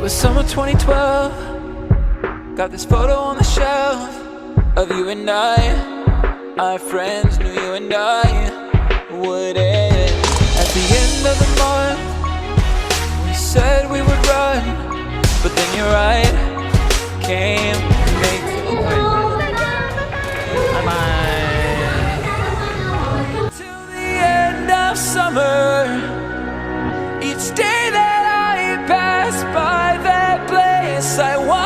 was summer 2012. Got this photo on the shelf of you and I. Our friends knew you and I would end. At the end of the month, we said we would run, but then your right came to make it. Bye-bye. Till the end of summer, each day that I pass by that place, I want